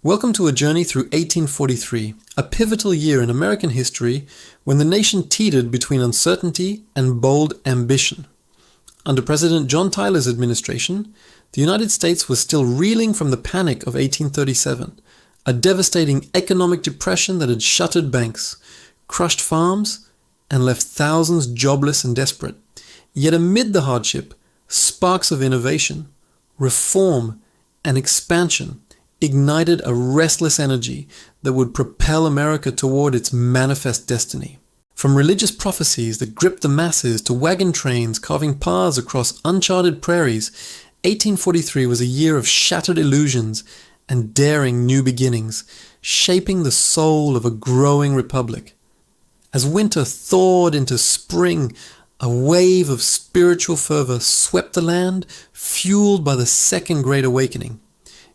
Welcome to a journey through 1843, a pivotal year in American history when the nation teetered between uncertainty and bold ambition. Under President John Tyler's administration, the United States was still reeling from the panic of 1837, a devastating economic depression that had shuttered banks, crushed farms, and left thousands jobless and desperate. Yet amid the hardship, sparks of innovation, reform, and expansion ignited a restless energy that would propel America toward its manifest destiny. From religious prophecies that gripped the masses to wagon trains carving paths across uncharted prairies, 1843 was a year of shattered illusions and daring new beginnings, shaping the soul of a growing republic. As winter thawed into spring, a wave of spiritual fervor swept the land, fueled by the Second Great Awakening.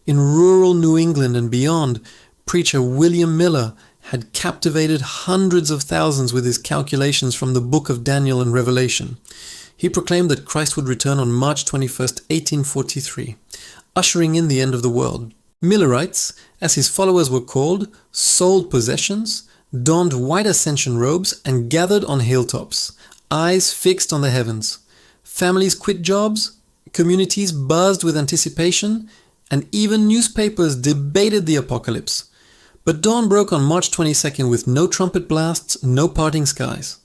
In rural New England and beyond, preacher William Miller had captivated hundreds of thousands with his calculations from the Book of Daniel and Revelation. He proclaimed that Christ would return on March 21st, 1843, ushering in the end of the world. Millerites, as his followers were called, sold possessions, donned white ascension robes, and gathered on hilltops, eyes fixed on the heavens. Families quit jobs, communities buzzed with anticipation, and even newspapers debated the apocalypse. But dawn broke on March 22nd with no trumpet blasts, no parting skies.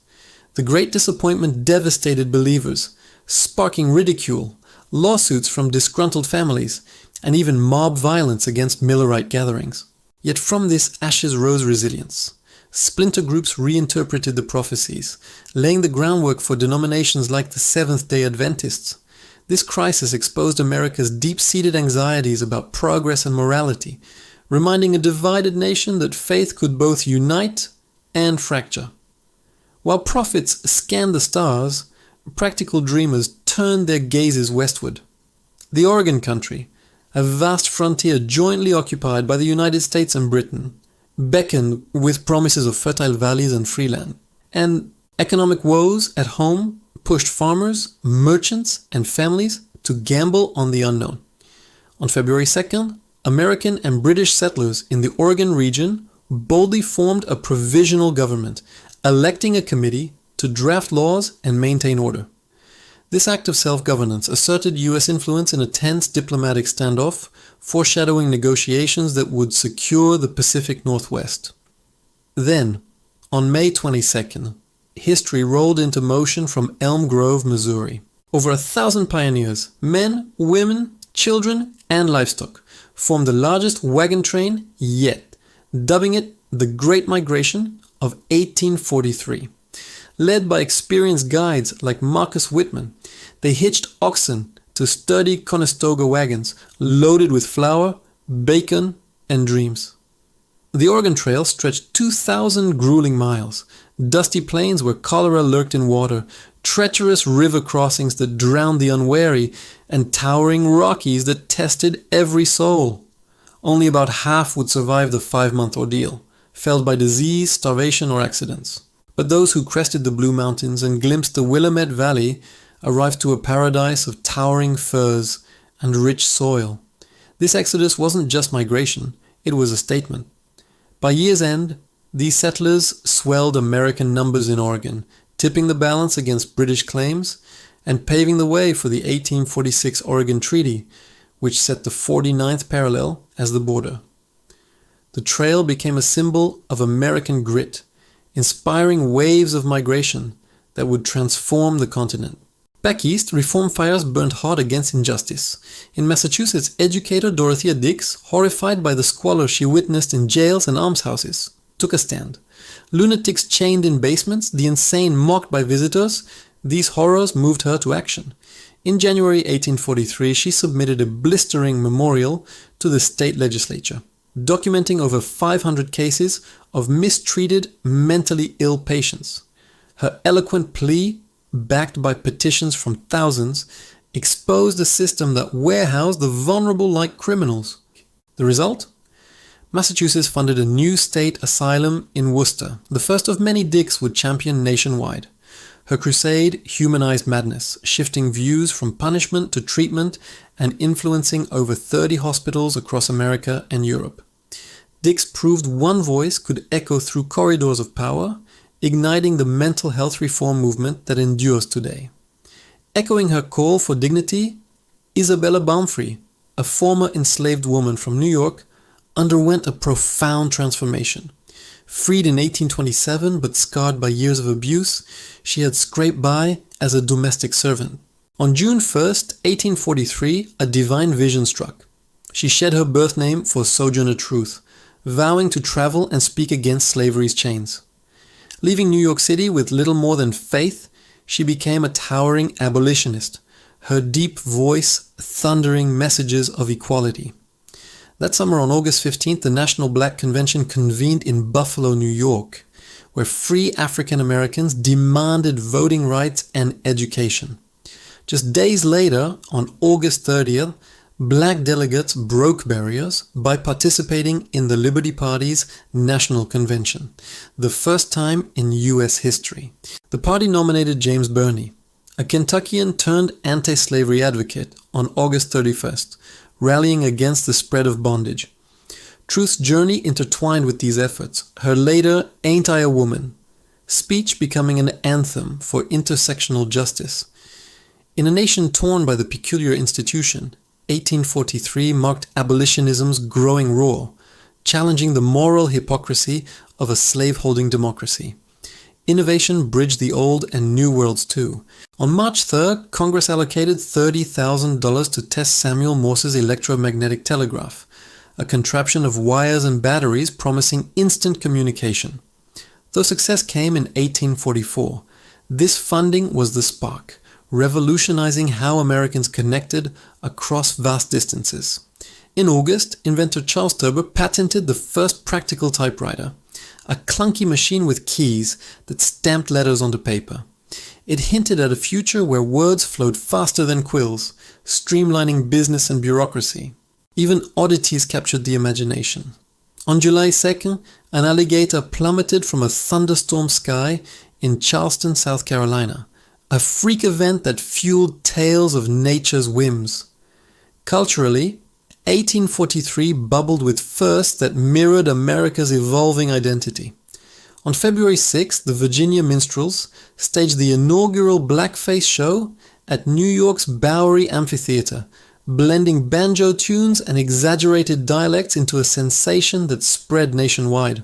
The great disappointment devastated believers, sparking ridicule, lawsuits from disgruntled families, and even mob violence against Millerite gatherings. Yet from this ashes rose resilience. Splinter groups reinterpreted the prophecies, laying the groundwork for denominations like the Seventh-day Adventists. This crisis exposed America's deep-seated anxieties about progress and morality, reminding a divided nation that faith could both unite and fracture. While prophets scanned the stars, practical dreamers turned their gazes westward. The Oregon Country, a vast frontier jointly occupied by the United States and Britain, beckoned with promises of fertile valleys and free land. And economic woes at home pushed farmers, merchants, and families to gamble on the unknown. On February 2nd, American and British settlers in the Oregon region boldly formed a provisional government, electing a committee to draft laws and maintain order. This act of self-governance asserted U.S. influence in a tense diplomatic standoff, foreshadowing negotiations that would secure the Pacific Northwest. Then, on May 22nd, history rolled into motion from Elm Grove, Missouri. Over 1,000 pioneers, men, women, children, and livestock, formed the largest wagon train yet, dubbing it the Great Migration of 1843. Led by experienced guides like Marcus Whitman, they hitched oxen to sturdy Conestoga wagons loaded with flour, bacon, and dreams. The Oregon Trail stretched 2,000 grueling miles, dusty plains where cholera lurked in water, treacherous river crossings that drowned the unwary, and towering Rockies that tested every soul. Only about half would survive the 5-month ordeal, felled by disease, starvation, or accidents. But those who crested the Blue Mountains and glimpsed the Willamette Valley arrived to a paradise of towering firs and rich soil. This exodus wasn't just migration, it was a statement. By year's end, these settlers swelled American numbers in Oregon, tipping the balance against British claims and paving the way for the 1846 Oregon Treaty, which set the 49th parallel as the border. The trail became a symbol of American grit, inspiring waves of migration that would transform the continent. Back east, reform fires burned hard against injustice. In Massachusetts, educator Dorothea Dix, horrified by the squalor she witnessed in jails and almshouses, took a stand. Lunatics chained in basements, the insane mocked by visitors, these horrors moved her to action. In January 1843, she submitted a blistering memorial to the state legislature, documenting over 500 cases of mistreated, mentally ill patients. Her eloquent plea, backed by petitions from thousands, exposed a system that warehoused the vulnerable like criminals. The result? Massachusetts funded a new state asylum in Worcester, the first of many Dix would champion nationwide. Her crusade humanized madness, shifting views from punishment to treatment and influencing over 30 hospitals across America and Europe. Dix proved one voice could echo through corridors of power, igniting the mental health reform movement that endures today. Echoing her call for dignity, Isabella Baumfree, a former enslaved woman from New York, underwent a profound transformation. Freed in 1827 but scarred by years of abuse, she had scraped by as a domestic servant. On June 1st, 1843, a divine vision struck. She shed her birth name for Sojourner Truth, vowing to travel and speak against slavery's chains. Leaving New York City with little more than faith, she became a towering abolitionist, her deep voice thundering messages of equality. That summer on August 15th, the National Black Convention convened in Buffalo, New York, where free African Americans demanded voting rights and education. Just days later, on August 30th, black delegates broke barriers by participating in the Liberty Party's National Convention, the first time in U.S. history. The party nominated James Birney, a Kentuckian turned anti-slavery advocate, on August 31st, rallying against the spread of bondage. Truth's journey intertwined with these efforts, her later Ain't I a Woman speech becoming an anthem for intersectional justice. In a nation torn by the peculiar institution, 1843 marked abolitionism's growing roar, challenging the moral hypocrisy of a slave-holding democracy. Innovation bridged the old and new worlds too. On March 3rd, Congress allocated $30,000 to test Samuel Morse's electromagnetic telegraph, a contraption of wires and batteries promising instant communication. Though success came in 1844, this funding was the spark, revolutionizing how Americans connected across vast distances. In August, inventor Charles Turber patented the first practical typewriter, a clunky machine with keys that stamped letters onto paper. It hinted at a future where words flowed faster than quills, streamlining business and bureaucracy. Even oddities captured the imagination. On July 2nd, an alligator plummeted from a thunderstorm sky in Charleston, South Carolina, a freak event that fueled tales of nature's whims. Culturally, 1843 bubbled with firsts that mirrored America's evolving identity. On February 6, the Virginia Minstrels staged the inaugural blackface show at New York's Bowery Amphitheater, blending banjo tunes and exaggerated dialects into a sensation that spread nationwide.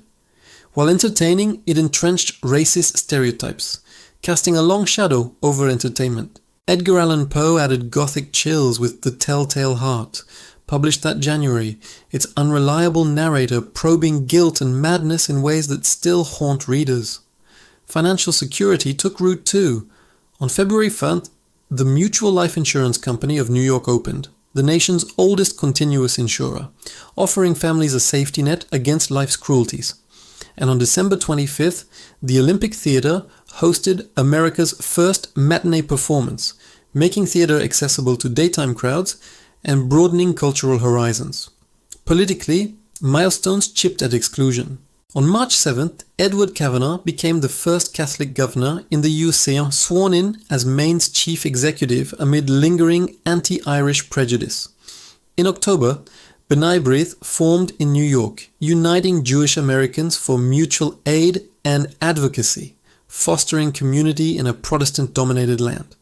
While entertaining, it entrenched racist stereotypes, casting a long shadow over entertainment. Edgar Allan Poe added gothic chills with The Telltale Heart, published that January, its unreliable narrator probing guilt and madness in ways that still haunt readers. Financial security took root too. On February 1st, the Mutual Life Insurance Company of New York opened, the nation's oldest continuous insurer, offering families a safety net against life's cruelties. And on December 25th, the Olympic Theatre hosted America's first matinee performance, making theatre accessible to daytime crowds and broadening cultural horizons. Politically, milestones chipped at exclusion. On March 7th, Edward Kavanagh became the first Catholic governor in the UC, sworn in as Maine's chief executive amid lingering anti-Irish prejudice. In October, B'nai B'rith formed in New York, uniting Jewish Americans for mutual aid and advocacy, fostering community in a Protestant-dominated land.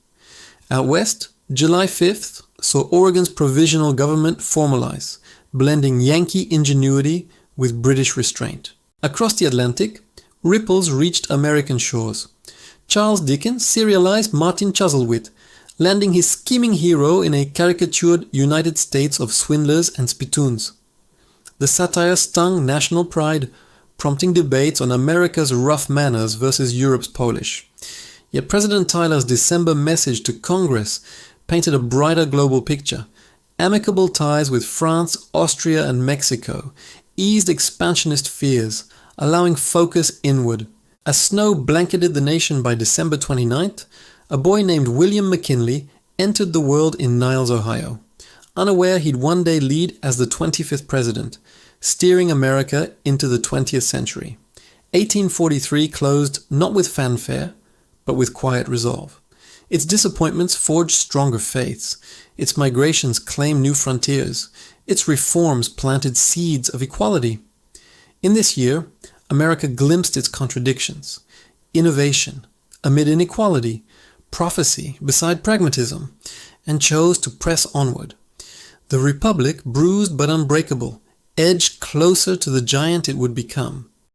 Out west, July 5th saw Oregon's provisional government formalize, blending Yankee ingenuity with British restraint. Across the Atlantic, ripples reached American shores. Charles Dickens serialized Martin Chuzzlewit, landing his scheming hero in a caricatured United States of swindlers and spittoons. The satire stung national pride, prompting debates on America's rough manners versus Europe's polish. Yet President Tyler's December message to Congress painted a brighter global picture. Amicable ties with France, Austria, and Mexico eased expansionist fears, allowing focus inward. As snow blanketed the nation by December 29th, a boy named William McKinley entered the world in Niles, Ohio, unaware he'd one day lead as the 25th president, steering America into the 20th century. 1843 closed not with fanfare, but with quiet resolve. Its disappointments forged stronger faiths. Its migrations claimed new frontiers. Its reforms planted seeds of equality. In this year, America glimpsed its contradictions: innovation amid inequality, prophecy beside pragmatism, and chose to press onward. The Republic, bruised but unbreakable, edged closer to the giant it would become.